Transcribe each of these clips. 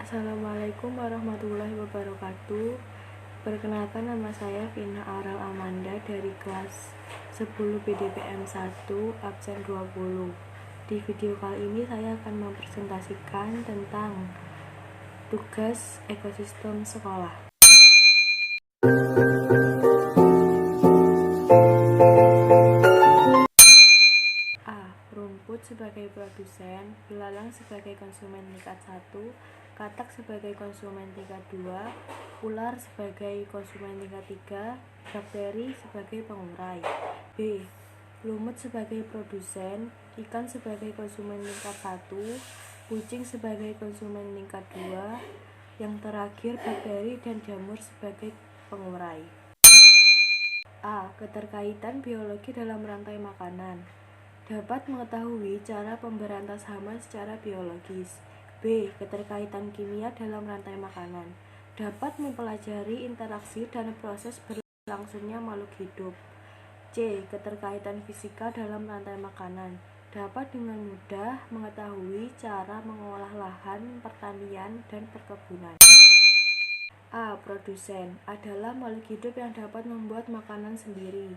Assalamualaikum warahmatullahi wabarakatuh. Perkenalkan, nama saya Vina Aural Amanda dari kelas 10 PDPM 1 absen 20. Di video kali ini saya akan mempresentasikan tentang tugas ekosistem sekolah. A. Rumput sebagai produsen, belalang sebagai konsumen tingkat 1, katak sebagai konsumen tingkat 2, ular sebagai konsumen tingkat 3, bakteri sebagai pengurai. B. Lumut sebagai produsen, ikan sebagai konsumen tingkat 1, kucing sebagai konsumen tingkat 2, yang terakhir bakteri dan jamur sebagai pengurai. A. Keterkaitan biologi dalam rantai makanan. Dapat mengetahui cara pemberantas hama secara biologis. B. Keterkaitan kimia dalam rantai makanan. Dapat mempelajari interaksi dan proses berlangsungnya makhluk hidup. C. Keterkaitan fisika dalam rantai makanan. Dapat dengan mudah mengetahui cara mengolah lahan, pertanian, dan perkebunan. A. Produsen adalah makhluk hidup yang dapat membuat makanan sendiri.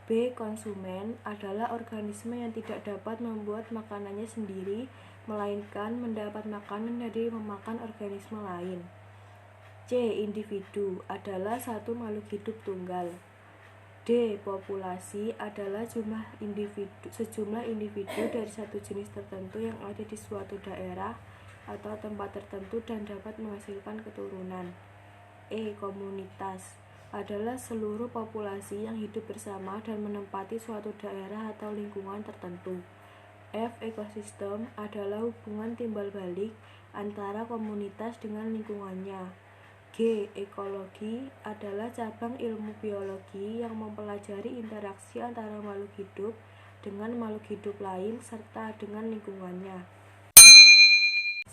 B. Konsumen adalah organisme yang tidak dapat membuat makanannya sendiri, melainkan mendapat makanan dari memakan organisme lain. C. Individu adalah satu makhluk hidup tunggal. D. Populasi adalah sejumlah individu dari satu jenis tertentu yang ada di suatu daerah atau tempat tertentu dan dapat menghasilkan keturunan. E. Komunitas adalah seluruh populasi yang hidup bersama dan menempati suatu daerah atau lingkungan tertentu. F. Ekosistem adalah hubungan timbal balik antara komunitas dengan lingkungannya. G. Ekologi adalah cabang ilmu biologi yang mempelajari interaksi antara makhluk hidup dengan makhluk hidup lain serta dengan lingkungannya.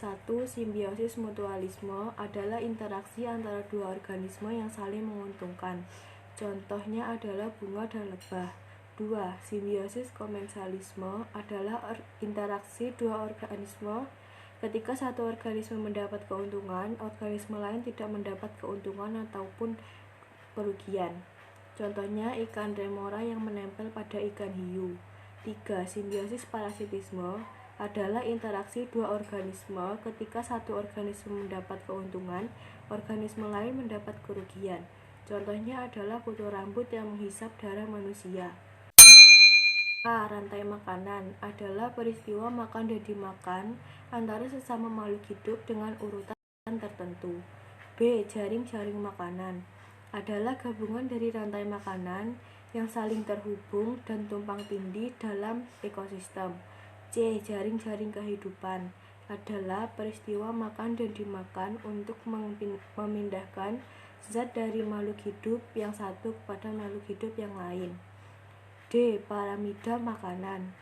1. Simbiosis mutualisme adalah interaksi antara dua organisme yang saling menguntungkan. Contohnya adalah bunga dan lebah. 2. Simbiosis komensalisme adalah interaksi dua organisme. Ketika satu organisme mendapat keuntungan, organisme lain tidak mendapat keuntungan ataupun kerugian. Contohnya ikan remora yang menempel pada ikan hiu. 3. Simbiosis parasitisme adalah interaksi dua organisme. Ketika satu organisme mendapat keuntungan, organisme lain mendapat kerugian. Contohnya adalah kutu rambut yang menghisap darah manusia. A. Rantai makanan adalah peristiwa makan dan dimakan antara sesama makhluk hidup dengan urutan tertentu. B. Jaring-jaring makanan adalah gabungan dari rantai makanan yang saling terhubung dan tumpang tindih dalam ekosistem. C. Jaring-jaring kehidupan adalah peristiwa makan dan dimakan untuk memindahkan zat dari makhluk hidup yang satu kepada makhluk hidup yang lain. D. Piramida makanan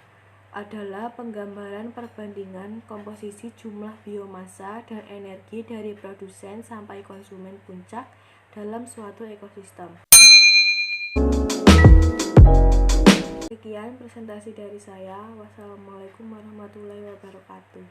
adalah penggambaran perbandingan komposisi jumlah biomasa dan energi dari produsen sampai konsumen puncak dalam suatu ekosistem. Sekian presentasi dari saya. Wassalamualaikum warahmatullahi wabarakatuh.